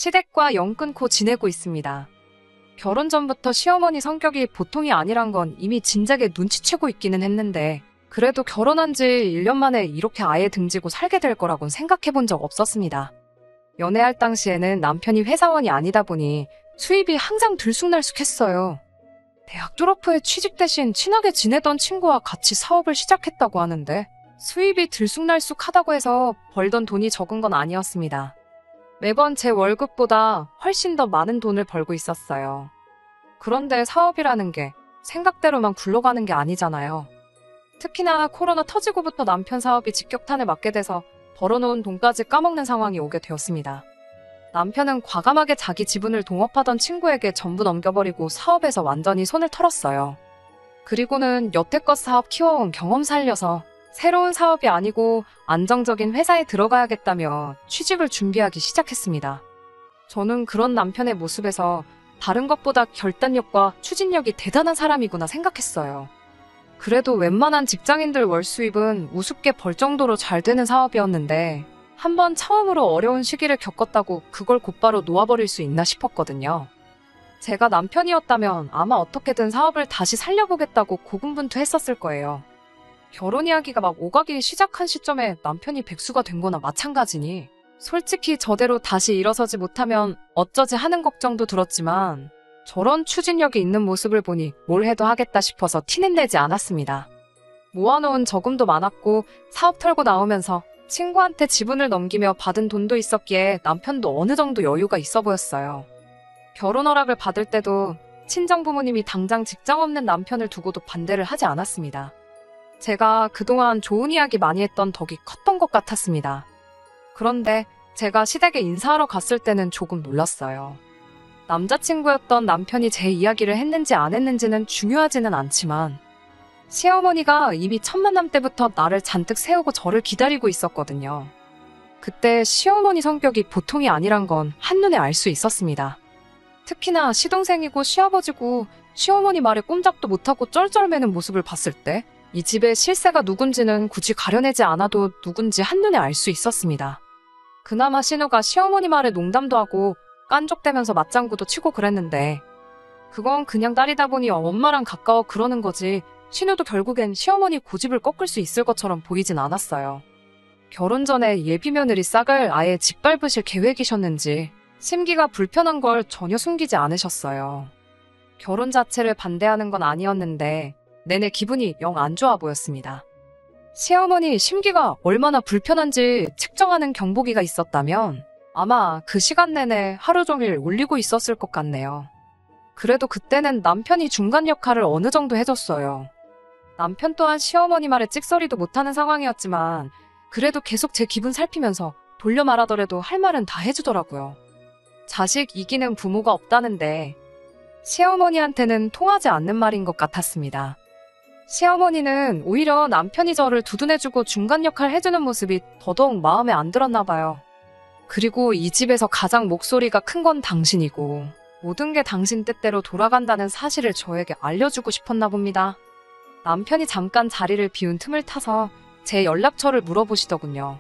시댁과 영 끊고 지내고 있습니다. 결혼 전부터 시어머니 성격이 보통이 아니란 건 이미 진작에 눈치채고 있기는 했는데 그래도 결혼한 지 1년 만에 이렇게 아예 등지고 살게 될 거라곤 생각해 본 적 없었습니다. 연애할 당시에는 남편이 회사원이 아니다 보니 수입이 항상 들쑥날쑥했어요. 대학 졸업 후에 취직 대신 친하게 지내던 친구와 같이 사업을 시작했다고 하는데 수입이 들쑥날쑥하다고 해서 벌던 돈이 적은 건 아니었습니다. 매번 제 월급보다 훨씬 더 많은 돈을 벌고 있었어요. 그런데 사업이라는 게 생각대로만 굴러가는 게 아니잖아요. 특히나 코로나 터지고부터 남편 사업이 직격탄을 맞게 돼서 벌어놓은 돈까지 까먹는 상황이 오게 되었습니다. 남편은 과감하게 자기 지분을 동업하던 친구에게 전부 넘겨버리고 사업에서 완전히 손을 털었어요. 그리고는 여태껏 사업 키워온 경험 살려서 새로운 사업이 아니고 안정적인 회사에 들어가야겠다며 취직을 준비하기 시작했습니다. 저는 그런 남편의 모습에서 다른 것보다 결단력과 추진력이 대단한 사람이구나 생각했어요. 그래도 웬만한 직장인들 월 수입은 우습게 벌 정도로 잘 되는 사업이었는데 한번 처음으로 어려운 시기를 겪었다고 그걸 곧바로 놓아버릴 수 있나 싶었거든요. 제가 남편이었다면 아마 어떻게든 사업을 다시 살려보겠다고 고군분투했었을 거예요. 결혼 이야기가 막 오가기 시작한 시점에 남편이 백수가 된 거나 마찬가지니 솔직히 저대로 다시 일어서지 못하면 어쩌지 하는 걱정도 들었지만 저런 추진력이 있는 모습을 보니 뭘 해도 하겠다 싶어서 티는 내지 않았습니다. 모아놓은 저금도 많았고 사업 털고 나오면서 친구한테 지분을 넘기며 받은 돈도 있었기에 남편도 어느 정도 여유가 있어 보였어요. 결혼 허락을 받을 때도 친정 부모님이 당장 직장 없는 남편을 두고도 반대를 하지 않았습니다. 제가 그동안 좋은 이야기 많이 했던 덕이 컸던 것 같았습니다. 그런데 제가 시댁에 인사하러 갔을 때는 조금 놀랐어요. 남자친구였던 남편이 제 이야기를 했는지 안 했는지는 중요하지는 않지만 시어머니가 이미 첫 만남 때부터 나를 잔뜩 세우고 저를 기다리고 있었거든요. 그때 시어머니 성격이 보통이 아니란 건 한눈에 알 수 있었습니다. 특히나 시동생이고 시아버지고 시어머니 말에 꼼짝도 못하고 쩔쩔매는 모습을 봤을 때 이 집의 실세가 누군지는 굳이 가려내지 않아도 누군지 한눈에 알 수 있었습니다. 그나마 신우가 시어머니 말에 농담도 하고 깐족대면서 맞장구도 치고 그랬는데 그건 그냥 딸이다 보니 엄마랑 가까워 그러는 거지 신우도 결국엔 시어머니 고집을 꺾을 수 있을 것처럼 보이진 않았어요. 결혼 전에 예비 며느리 싹을 아예 짓밟으실 계획이셨는지 심기가 불편한 걸 전혀 숨기지 않으셨어요. 결혼 자체를 반대하는 건 아니었는데 내내 기분이 영 안 좋아 보였습니다. 시어머니 심기가 얼마나 불편한지 측정하는 경보기가 있었다면 아마 그 시간 내내 하루 종일 울리고 있었을 것 같네요. 그래도 그때는 남편이 중간 역할을 어느 정도 해줬어요. 남편 또한 시어머니 말에 찍소리도 못하는 상황이었지만 그래도 계속 제 기분 살피면서 돌려 말하더라도 할 말은 다 해주더라고요. 자식 이기는 부모가 없다는데 시어머니한테는 통하지 않는 말인 것 같았습니다. 시어머니는 오히려 남편이 저를 두둔해주고 중간 역할 해주는 모습이 더더욱 마음에 안 들었나 봐요. 그리고 이 집에서 가장 목소리가 큰 건 당신이고 모든 게 당신 뜻대로 돌아간다는 사실을 저에게 알려주고 싶었나 봅니다. 남편이 잠깐 자리를 비운 틈을 타서 제 연락처를 물어보시더군요.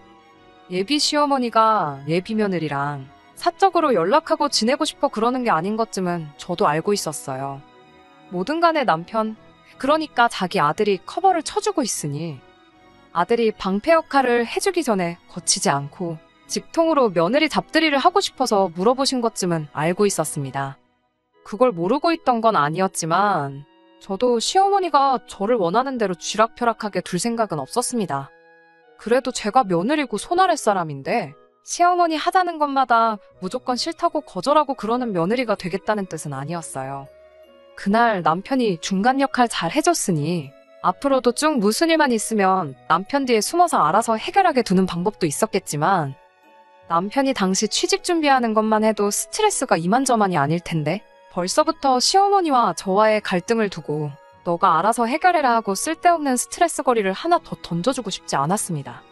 예비 시어머니가 예비 며느리랑 사적으로 연락하고 지내고 싶어 그러는 게 아닌 것쯤은 저도 알고 있었어요. 뭐든 간에 남편, 그러니까 자기 아들이 커버를 쳐주고 있으니 아들이 방패 역할을 해주기 전에 거치지 않고 직통으로 며느리 잡들이를 하고 싶어서 물어보신 것쯤은 알고 있었습니다. 그걸 모르고 있던 건 아니었지만 저도 시어머니가 저를 원하는 대로 쥐락펴락하게 둘 생각은 없었습니다. 그래도 제가 며느리고 손아랫 사람인데 시어머니 하자는 것마다 무조건 싫다고 거절하고 그러는 며느리가 되겠다는 뜻은 아니었어요. 그날 남편이 중간 역할 잘 해줬으니 앞으로도 쭉 무슨 일만 있으면 남편 뒤에 숨어서 알아서 해결하게 두는 방법도 있었겠지만 남편이 당시 취직 준비하는 것만 해도 스트레스가 이만저만이 아닐 텐데 벌써부터 시어머니와 저와의 갈등을 두고 너가 알아서 해결해라 하고 쓸데없는 스트레스 거리를 하나 더 던져주고 싶지 않았습니다.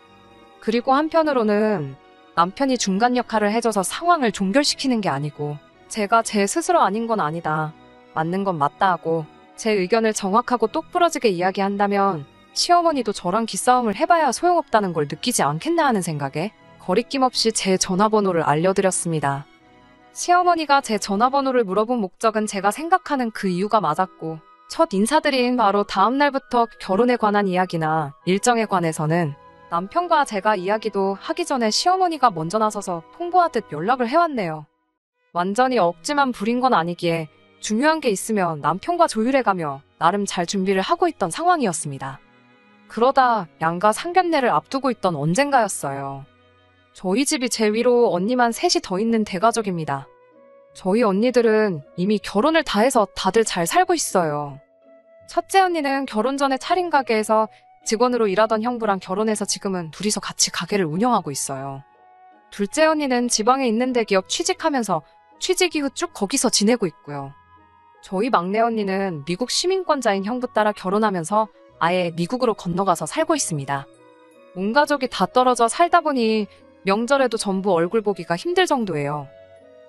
그리고 한편으로는 남편이 중간 역할을 해줘서 상황을 종결시키는 게 아니고 제가 제 스스로 아닌 건 아니다. 맞는 건 맞다 하고 제 의견을 정확하고 똑부러지게 이야기한다면 시어머니도 저랑 기싸움을 해봐야 소용없다는 걸 느끼지 않겠나 하는 생각에 거리낌 없이 제 전화번호를 알려드렸습니다. 시어머니가 제 전화번호를 물어본 목적은 제가 생각하는 그 이유가 맞았고, 첫 인사드린 바로 다음 날부터 결혼에 관한 이야기나 일정에 관해서는 남편과 제가 이야기도 하기 전에 시어머니가 먼저 나서서 통보하듯 연락을 해왔네요. 완전히 억지만 부린 건 아니기에 중요한 게 있으면 남편과 조율해가며 나름 잘 준비를 하고 있던 상황이었습니다. 그러다 양가 상견례를 앞두고 있던 언젠가였어요. 저희 집이 제 위로 언니만 셋이 더 있는 대가족입니다. 저희 언니들은 이미 결혼을 다 해서 다들 잘 살고 있어요. 첫째 언니는 결혼 전에 차린 가게에서 직원으로 일하던 형부랑 결혼해서 지금은 둘이서 같이 가게를 운영하고 있어요. 둘째 언니는 지방에 있는 대기업 취직하면서 취직 이후 쭉 거기서 지내고 있고요. 저희 막내 언니는 미국 시민권자인 형부 따라 결혼하면서 아예 미국으로 건너가서 살고 있습니다. 온 가족이 다 떨어져 살다 보니 명절에도 전부 얼굴 보기가 힘들 정도예요.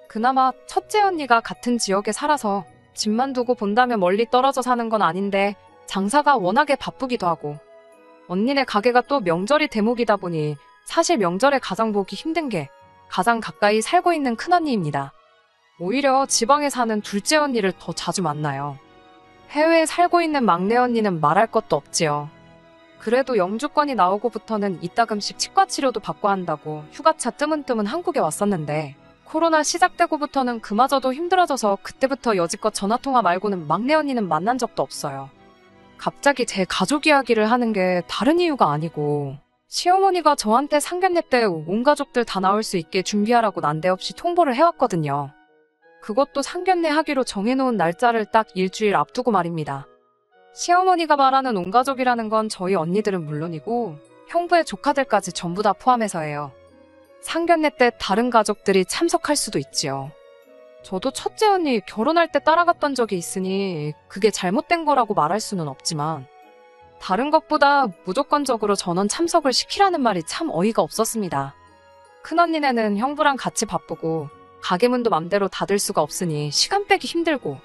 그나마 첫째 언니가 같은 지역에 살아서 집만 두고 본다면 멀리 떨어져 사는 건 아닌데 장사가 워낙에 바쁘기도 하고, 언니네 가게가 또 명절이 대목이다 보니 사실 명절에 가장 보기 힘든 게 가장 가까이 살고 있는 큰언니입니다. 오히려 지방에 사는 둘째 언니를 더 자주 만나요. 해외에 살고 있는 막내 언니는 말할 것도 없지요. 그래도 영주권이 나오고부터는 이따금씩 치과 치료도 받고 한다고 휴가차 뜨문뜨문 한국에 왔었는데, 코로나 시작되고부터는 그마저도 힘들어져서 그때부터 여지껏 전화통화 말고는 막내 언니는 만난 적도 없어요. 갑자기 제 가족 이야기를 하는 게 다른 이유가 아니고, 시어머니가 저한테 상견례 때 온 가족들 다 나올 수 있게 준비하라고 난데없이 통보를 해왔거든요. 그것도 상견례 하기로 정해놓은 날짜를 딱 일주일 앞두고 말입니다. 시어머니가 말하는 온 가족이라는 건 저희 언니들은 물론이고 형부의 조카들까지 전부 다 포함해서예요. 상견례 때 다른 가족들이 참석할 수도 있지요. 저도 첫째 언니 결혼할 때 따라갔던 적이 있으니 그게 잘못된 거라고 말할 수는 없지만, 다른 것보다 무조건적으로 전원 참석을 시키라는 말이 참 어이가 없었습니다. 큰언니네는 형부랑 같이 바쁘고 가게문도 맘대로 닫을 수가 없으니 시간 빼기 힘들고,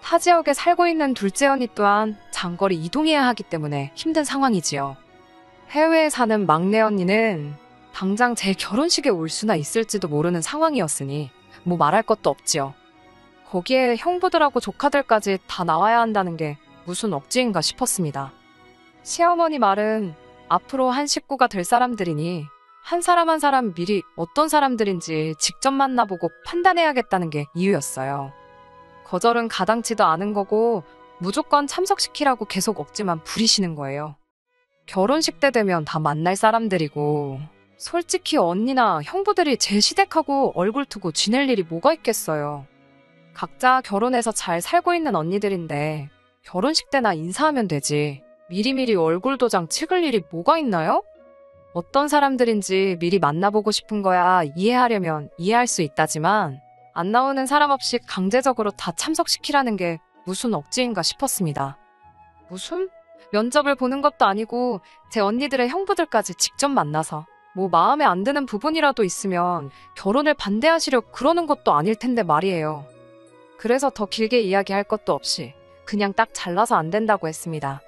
타 지역에 살고 있는 둘째 언니 또한 장거리 이동해야 하기 때문에 힘든 상황이지요. 해외에 사는 막내 언니는 당장 제 결혼식에 올 수나 있을지도 모르는 상황이었으니 뭐 말할 것도 없지요. 거기에 형부들하고 조카들까지 다 나와야 한다는 게 무슨 억지인가 싶었습니다. 시어머니 말은 앞으로 한 식구가 될 사람들이니 한 사람 한 사람 미리 어떤 사람들인지 직접 만나보고 판단해야겠다는 게 이유였어요. 거절은 가당치도 않은 거고 무조건 참석시키라고 계속 억지만 부리시는 거예요. 결혼식 때 되면 다 만날 사람들이고, 솔직히 언니나 형부들이 제 시댁하고 얼굴 두고 지낼 일이 뭐가 있겠어요. 각자 결혼해서 잘 살고 있는 언니들인데 결혼식 때나 인사하면 되지 미리미리 얼굴 도장 찍을 일이 뭐가 있나요? 어떤 사람들인지 미리 만나보고 싶은 거야 이해하려면 이해할 수 있다지만, 안 나오는 사람 없이 강제적으로 다 참석시키라는 게 무슨 억지인가 싶었습니다. 무슨? 면접을 보는 것도 아니고 제 언니들의 형부들까지 직접 만나서 뭐 마음에 안 드는 부분이라도 있으면 결혼을 반대하시려 그러는 것도 아닐 텐데 말이에요. 그래서 더 길게 이야기할 것도 없이 그냥 딱 잘라서 안 된다고 했습니다.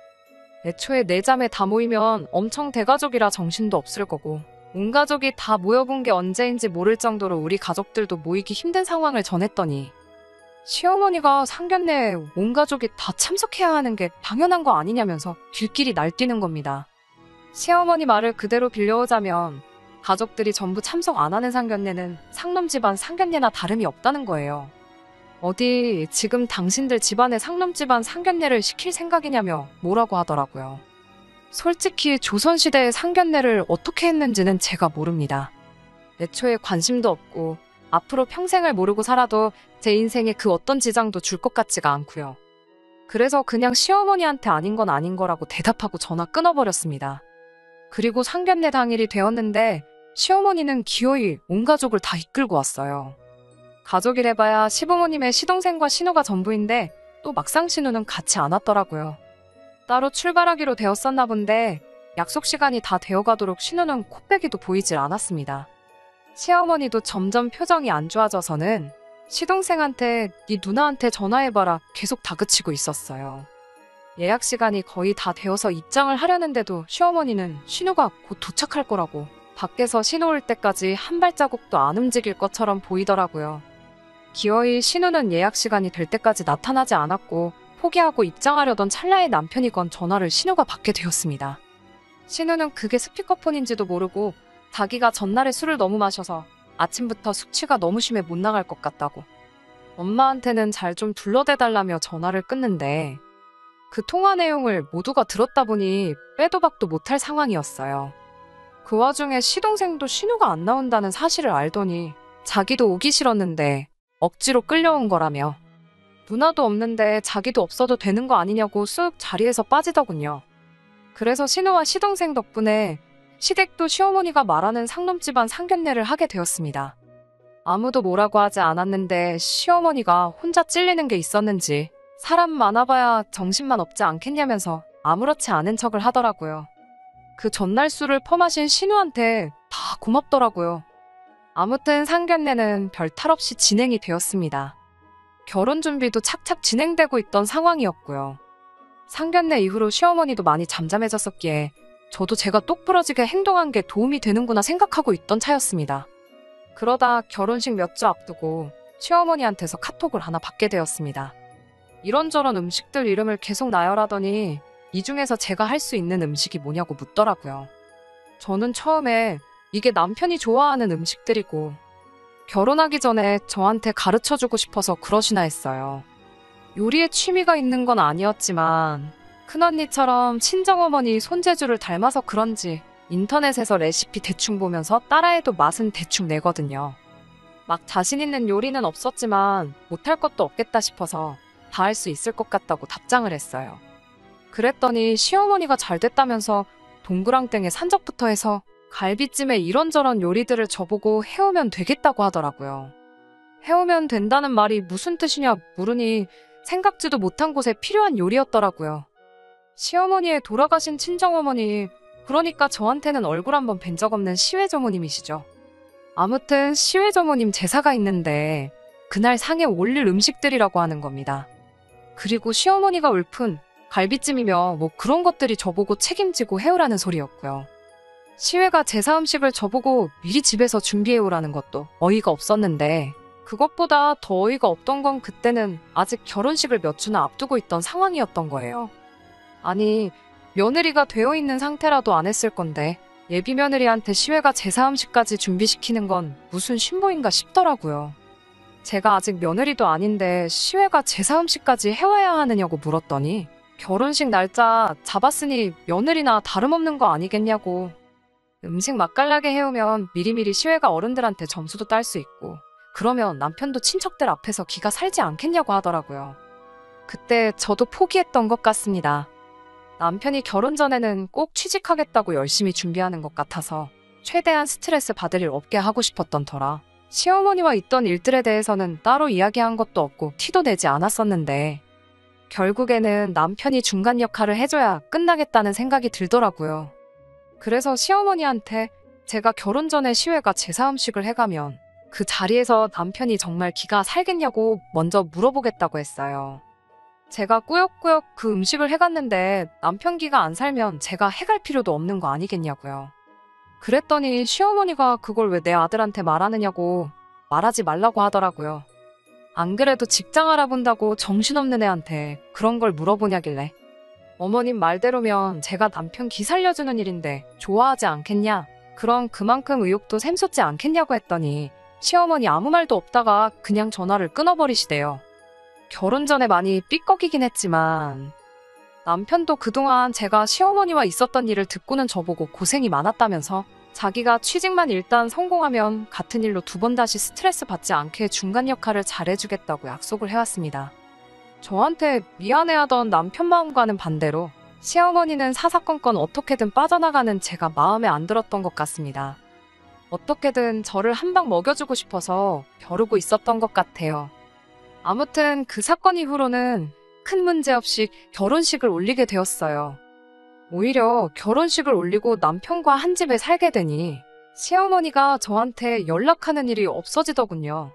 애초에 네 자매 다 모이면 엄청 대가족이라 정신도 없을 거고, 온 가족이 다 모여본 게 언제인지 모를 정도로 우리 가족들도 모이기 힘든 상황을 전했더니 시어머니가 상견례에 온 가족이 다 참석해야 하는 게 당연한 거 아니냐면서 길길이 날뛰는 겁니다. 시어머니 말을 그대로 빌려오자면 가족들이 전부 참석 안 하는 상견례는 상놈 집안 상견례나 다름이 없다는 거예요. 어디 지금 당신들 집안에 상놈 집안 상견례를 시킬 생각이냐며 뭐라고 하더라고요. 솔직히 조선시대의 상견례를 어떻게 했는지는 제가 모릅니다. 애초에 관심도 없고 앞으로 평생을 모르고 살아도 제 인생에 그 어떤 지장도 줄 것 같지가 않고요. 그래서 그냥 시어머니한테 아닌 건 아닌 거라고 대답하고 전화 끊어버렸습니다. 그리고 상견례 당일이 되었는데 시어머니는 기어이 온 가족을 다 이끌고 왔어요. 가족이래봐야 시부모님의 시동생과 신우가 전부인데 또 막상 신우는 같이 안 왔더라고요. 따로 출발하기로 되었었나 본데 약속 시간이 다 되어가도록 신우는 코빼기도 보이질 않았습니다. 시어머니도 점점 표정이 안 좋아져서는 시동생한테 네 누나한테 전화해봐라 계속 다그치고 있었어요. 예약 시간이 거의 다 되어서 입장을 하려는데도 시어머니는 신우가 곧 도착할 거라고 밖에서 신우 올 때까지 한 발자국도 안 움직일 것처럼 보이더라고요. 기어이 신우는 예약 시간이 될 때까지 나타나지 않았고 포기하고 입장하려던 찰나에 남편이 건 전화를 신우가 받게 되었습니다. 신우는 그게 스피커폰인지도 모르고 자기가 전날에 술을 너무 마셔서 아침부터 숙취가 너무 심해 못 나갈 것 같다고 엄마한테는 잘 좀 둘러대달라며 전화를 끊는데 그 통화 내용을 모두가 들었다 보니 빼도 박도 못할 상황이었어요. 그 와중에 시동생도 신우가 안 나온다는 사실을 알더니 자기도 오기 싫었는데 억지로 끌려온 거라며 누나도 없는데 자기도 없어도 되는 거 아니냐고 쑥 자리에서 빠지더군요. 그래서 신우와 시동생 덕분에 시댁도 시어머니가 말하는 상놈 집안 상견례를 하게 되었습니다. 아무도 뭐라고 하지 않았는데 시어머니가 혼자 찔리는 게 있었는지 사람 많아봐야 정신만 없지 않겠냐면서 아무렇지 않은 척을 하더라고요. 그 전날 술을 퍼마신 신우한테 다 고맙더라고요. 아무튼 상견례는 별 탈 없이 진행이 되었습니다. 결혼 준비도 착착 진행되고 있던 상황이었고요. 상견례 이후로 시어머니도 많이 잠잠해졌었기에 저도 제가 똑부러지게 행동한 게 도움이 되는구나 생각하고 있던 차였습니다. 그러다 결혼식 몇 주 앞두고 시어머니한테서 카톡을 하나 받게 되었습니다. 이런저런 음식들 이름을 계속 나열하더니 이 중에서 제가 할 수 있는 음식이 뭐냐고 묻더라고요. 저는 처음에 이게 남편이 좋아하는 음식들이고 결혼하기 전에 저한테 가르쳐주고 싶어서 그러시나 했어요. 요리에 취미가 있는 건 아니었지만 큰언니처럼 친정어머니 손재주를 닮아서 그런지 인터넷에서 레시피 대충 보면서 따라해도 맛은 대충 내거든요. 막 자신 있는 요리는 없었지만 못할 것도 없겠다 싶어서 다 할 수 있을 것 같다고 답장을 했어요. 그랬더니 시어머니가 잘 됐다면서 동그랑땡에 산적부터 해서 갈비찜에 이런저런 요리들을 저보고 해오면 되겠다고 하더라고요. 해오면 된다는 말이 무슨 뜻이냐 물으니 생각지도 못한 곳에 필요한 요리였더라고요. 시어머니의 돌아가신 친정어머니, 그러니까 저한테는 얼굴 한번 뵌 적 없는 시외저모님이시죠. 아무튼 시외저모님 제사가 있는데 그날 상에 올릴 음식들이라고 하는 겁니다. 그리고 시어머니가 울픈 갈비찜이며 뭐 그런 것들이 저보고 책임지고 해오라는 소리였고요. 시외가 제사 음식을 저보고 미리 집에서 준비해오라는 것도 어이가 없었는데 그것보다 더 어이가 없던 건 그때는 아직 결혼식을 몇 주나 앞두고 있던 상황이었던 거예요. 아니, 며느리가 되어 있는 상태라도 안 했을 건데 예비 며느리한테 시외가 제사 음식까지 준비시키는 건 무슨 신보인가 싶더라고요. 제가 아직 며느리도 아닌데 시외가 제사 음식까지 해와야 하느냐고 물었더니 결혼식 날짜 잡았으니 며느리나 다름없는 거 아니겠냐고. 음식 맛깔나게 해오면 미리미리 시외가 어른들한테 점수도 딸 수 있고 그러면 남편도 친척들 앞에서 기가 살지 않겠냐고 하더라고요. 그때 저도 포기했던 것 같습니다. 남편이 결혼 전에는 꼭 취직하겠다고 열심히 준비하는 것 같아서 최대한 스트레스 받을 일 없게 하고 싶었던 터라 시어머니와 있던 일들에 대해서는 따로 이야기한 것도 없고 티도 내지 않았었는데 결국에는 남편이 중간 역할을 해줘야 끝나겠다는 생각이 들더라고요. 그래서 시어머니한테 제가 결혼 전에 시외가 제사 음식을 해가면 그 자리에서 남편이 정말 기가 살겠냐고 먼저 물어보겠다고 했어요. 제가 꾸역꾸역 그 음식을 해갔는데 남편 기가 안 살면 제가 해갈 필요도 없는 거 아니겠냐고요. 그랬더니 시어머니가 그걸 왜 내 아들한테 말하느냐고 말하지 말라고 하더라고요. 안 그래도 직장 알아본다고 정신없는 애한테 그런 걸 물어보냐길래 어머님 말대로면 제가 남편 기 살려주는 일인데 좋아하지 않겠냐? 그럼 그만큼 의욕도 샘솟지 않겠냐고 했더니 시어머니 아무 말도 없다가 그냥 전화를 끊어버리시대요. 결혼 전에 많이 삐걱이긴 했지만 남편도 그동안 제가 시어머니와 있었던 일을 듣고는 저보고 고생이 많았다면서 자기가 취직만 일단 성공하면 같은 일로 두 번 다시 스트레스 받지 않게 중간 역할을 잘해주겠다고 약속을 해왔습니다. 저한테 미안해하던 남편 마음과는 반대로 시어머니는 사사건건 어떻게든 빠져나가는 제가 마음에 안 들었던 것 같습니다. 어떻게든 저를 한 방 먹여주고 싶어서 벼르고 있었던 것 같아요. 아무튼 그 사건 이후로는 큰 문제 없이 결혼식을 올리게 되었어요. 오히려 결혼식을 올리고 남편과 한 집에 살게 되니 시어머니가 저한테 연락하는 일이 없어지더군요.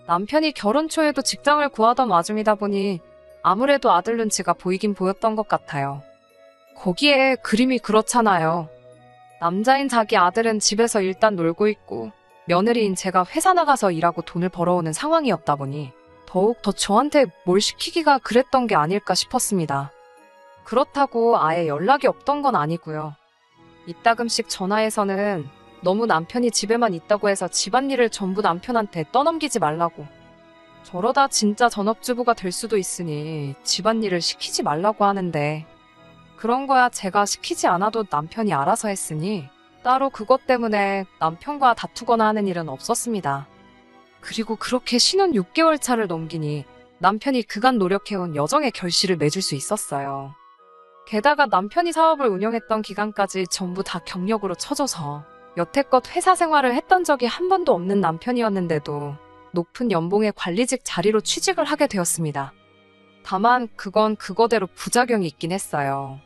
남편이 결혼 초에도 직장을 구하던 와중이다 보니 아무래도 아들 눈치가 보이긴 보였던 것 같아요. 거기에 그림이 그렇잖아요. 남자인 자기 아들은 집에서 일단 놀고 있고 며느리인 제가 회사 나가서 일하고 돈을 벌어오는 상황이었다 보니 더욱 더 저한테 뭘 시키기가 그랬던 게 아닐까 싶었습니다. 그렇다고 아예 연락이 없던 건 아니고요. 이따금씩 전화해서는 너무 남편이 집에만 있다고 해서 집안일을 전부 남편한테 떠넘기지 말라고, 저러다 진짜 전업주부가 될 수도 있으니 집안일을 시키지 말라고 하는데, 그런 거야 제가 시키지 않아도 남편이 알아서 했으니 따로 그것 때문에 남편과 다투거나 하는 일은 없었습니다. 그리고 그렇게 신혼 6개월 차를 넘기니 남편이 그간 노력해온 여정의 결실을 맺을 수 있었어요. 게다가 남편이 사업을 운영했던 기간까지 전부 다 경력으로 쳐줘서 여태껏 회사 생활을 했던 적이 한 번도 없는 남편이었는데도 높은 연봉의 관리직 자리로 취직을 하게 되었습니다. 다만 그건 그거대로 부작용이 있긴 했어요.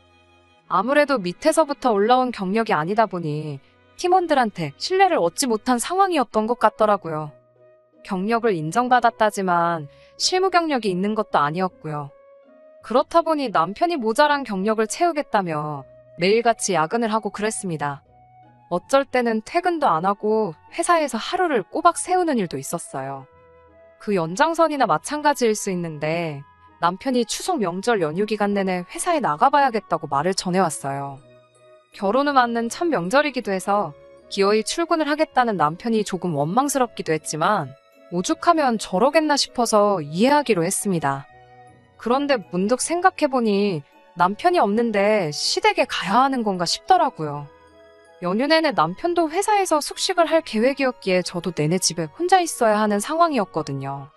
아무래도 밑에서부터 올라온 경력이 아니다 보니 팀원들한테 신뢰를 얻지 못한 상황이었던 것 같더라고요. 경력을 인정받았다지만 실무 경력이 있는 것도 아니었고요. 그렇다 보니 남편이 모자란 경력을 채우겠다며 매일같이 야근을 하고 그랬습니다. 어쩔 때는 퇴근도 안 하고 회사에서 하루를 꼬박 세우는 일도 있었어요. 그 연장선이나 마찬가지일 수 있는데 남편이 추석 명절 연휴 기간 내내 회사에 나가봐야겠다고 말을 전해왔어요. 결혼 후 맞는 첫 명절이기도 해서 기어이 출근을 하겠다는 남편이 조금 원망스럽기도 했지만 오죽하면 저러겠나 싶어서 이해하기로 했습니다. 그런데 문득 생각해보니 남편이 없는데 시댁에 가야 하는 건가 싶더라고요. 연휴 내내 남편도 회사에서 숙식을 할 계획이었기에 저도 내내 집에 혼자 있어야 하는 상황이었거든요.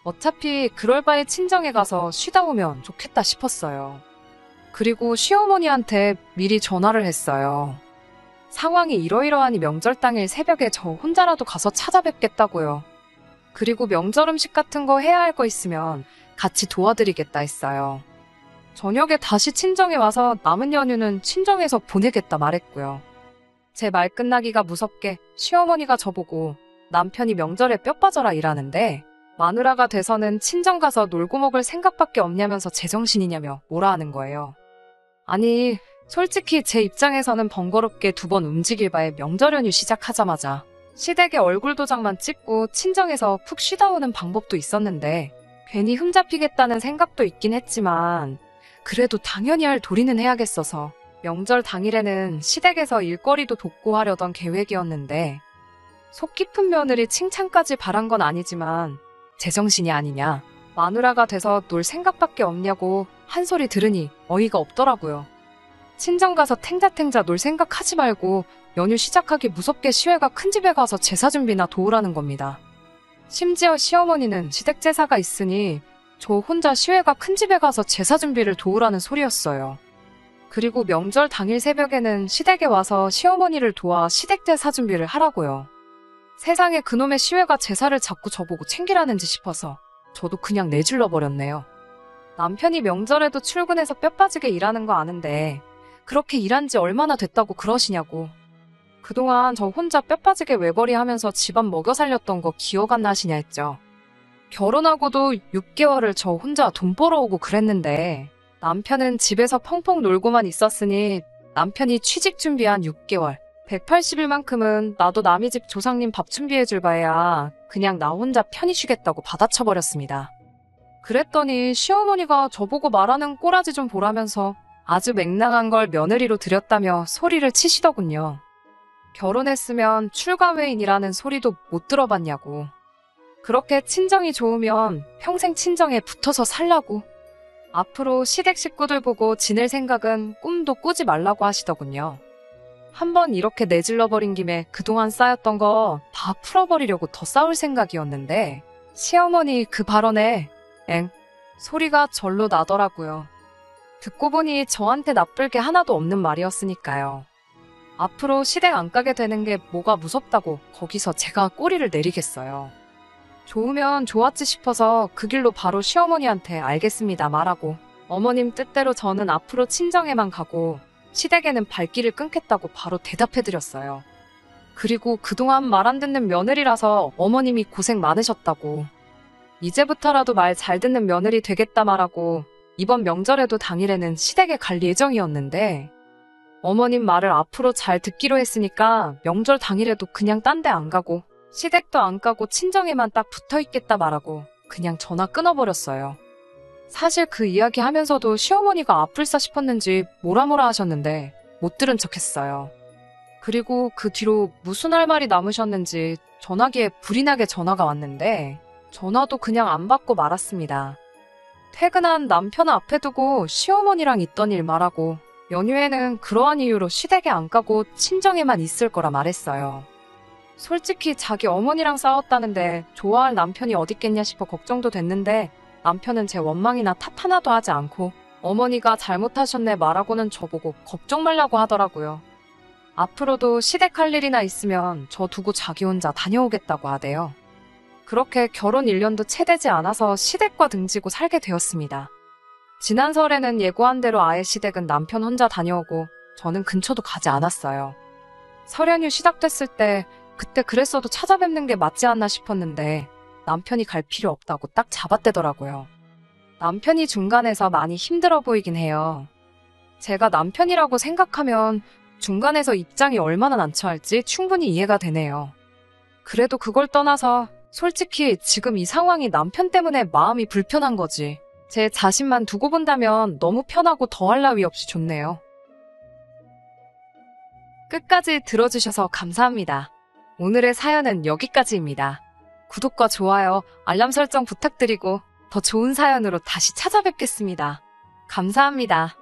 어차피 그럴 바에 친정에 가서 쉬다 오면 좋겠다 싶었어요. 그리고 시어머니한테 미리 전화를 했어요. 상황이 이러이러하니 명절 당일 새벽에 저 혼자라도 가서 찾아뵙겠다고요. 그리고 명절 음식 같은 거 해야 할 거 있으면 같이 도와드리겠다 했어요. 저녁에 다시 친정에 와서 남은 연휴는 친정에서 보내겠다 말했고요. 제 말 끝나기가 무섭게 시어머니가 저보고 남편이 명절에 뼈 빠져라 일하는데 마누라가 돼서는 친정 가서 놀고 먹을 생각밖에 없냐면서 제정신이냐며 뭐라 하는 거예요. 아니, 솔직히 제 입장에서는 번거롭게 2번 움직일 바에 명절 연휴 시작하자마자 시댁에 얼굴 도장만 찍고 친정에서 푹 쉬다 오는 방법도 있었는데 괜히 흠잡히겠다는 생각도 있긴 했지만 그래도 당연히 할 도리는 해야겠어서 명절 당일에는 시댁에서 일거리도 돕고 하려던 계획이었는데 속 깊은 며느리 칭찬까지 바란 건 아니지만 제정신이 아니냐, 마누라가 돼서 놀 생각밖에 없냐고 한 소리 들으니 어이가 없더라고요. 친정 가서 탱자탱자 놀 생각하지 말고 연휴 시작하기 무섭게 시외가 큰 집에 가서 제사 준비나 도우라는 겁니다. 심지어 시어머니는 시댁 제사가 있으니 저 혼자 시외가 큰 집에 가서 제사 준비를 도우라는 소리였어요. 그리고 명절 당일 새벽에는 시댁에 와서 시어머니를 도와 시댁 제사 준비를 하라고요. 세상에 그놈의 시외가 제사를 자꾸 저보고 챙기라는지 싶어서 저도 그냥 내질러 버렸네요. 남편이 명절에도 출근해서 뼈 빠지게 일하는 거 아는데 그렇게 일한 지 얼마나 됐다고 그러시냐고. 그동안 저 혼자 뼈 빠지게 외벌이 하면서 집안 먹여 살렸던 거 기억 안 나시냐 했죠. 결혼하고도 6개월을 저 혼자 돈 벌어오고 그랬는데 남편은 집에서 펑펑 놀고만 있었으니 남편이 취직 준비한 6개월, 180일만큼은 나도 남의 집 조상님 밥 준비해줄 바에야 그냥 나 혼자 편히 쉬겠다고 받아쳐버렸습니다. 그랬더니 시어머니가 저보고 말하는 꼬라지 좀 보라면서 아주 맹랑한 걸 며느리로 들였다며 소리를 치시더군요. 결혼했으면 출가회인이라는 소리도 못 들어봤냐고. 그렇게 친정이 좋으면 평생 친정에 붙어서 살라고. 앞으로 시댁 식구들 보고 지낼 생각은 꿈도 꾸지 말라고 하시더군요. 한번 이렇게 내질러버린 김에 그동안 쌓였던 거 다 풀어버리려고 더 싸울 생각이었는데 시어머니 그 발언에 엥 소리가 절로 나더라고요. 듣고 보니 저한테 나쁠 게 하나도 없는 말이었으니까요. 앞으로 시댁 안 가게 되는 게 뭐가 무섭다고 거기서 제가 꼬리를 내리겠어요. 좋으면 좋았지 싶어서 그 길로 바로 시어머니한테 알겠습니다 말하고 어머님 뜻대로 저는 앞으로 친정에만 가고 시댁에는 발길을 끊겠다고 바로 대답해드렸어요. 그리고 그동안 말 안 듣는 며느리라서 어머님이 고생 많으셨다고 이제부터라도 말 잘 듣는 며느리 되겠다 말하고 이번 명절에도 당일에는 시댁에 갈 예정이었는데 어머님 말을 앞으로 잘 듣기로 했으니까 명절 당일에도 그냥 딴 데 안 가고 시댁도 안 까고 친정에만 딱 붙어있겠다 말하고 그냥 전화 끊어버렸어요. 사실 그 이야기 하면서도 시어머니가 아플싸 싶었는지 뭐라 하셨는데 못 들은 척 했어요. 그리고 그 뒤로 무슨 할 말이 남으셨는지 전화기에 불이 나게 전화가 왔는데 전화도 그냥 안 받고 말았습니다. 퇴근한 남편 앞에 두고 시어머니랑 있던 일 말하고 연휴에는 그러한 이유로 시댁에 안 가고 친정에만 있을 거라 말했어요. 솔직히 자기 어머니랑 싸웠다는데 좋아할 남편이 어딨겠냐 싶어 걱정도 됐는데 남편은 제 원망이나 탓 하나도 하지 않고 어머니가 잘못하셨네 말하고는 저보고 걱정 말라고 하더라고요. 앞으로도 시댁 할 일이나 있으면 저 두고 자기 혼자 다녀오겠다고 하대요. 그렇게 결혼 1년도 채 되지 않아서 시댁과 등지고 살게 되었습니다. 지난 설에는 예고한 대로 아예 시댁은 남편 혼자 다녀오고 저는 근처도 가지 않았어요. 설 연휴 시작됐을 때 그때 그랬어도 찾아뵙는 게 맞지 않나 싶었는데 남편이 갈 필요 없다고 딱 잡아떼더라고요. 남편이 중간에서 많이 힘들어 보이긴 해요. 제가 남편이라고 생각하면 중간에서 입장이 얼마나 난처할지 충분히 이해가 되네요. 그래도 그걸 떠나서 솔직히 지금 이 상황이 남편 때문에 마음이 불편한 거지. 제 자신만 두고 본다면 너무 편하고 더할 나위 없이 좋네요. 끝까지 들어주셔서 감사합니다. 오늘의 사연은 여기까지입니다. 구독과 좋아요, 알람 설정 부탁드리고 더 좋은 사연으로 다시 찾아뵙겠습니다. 감사합니다.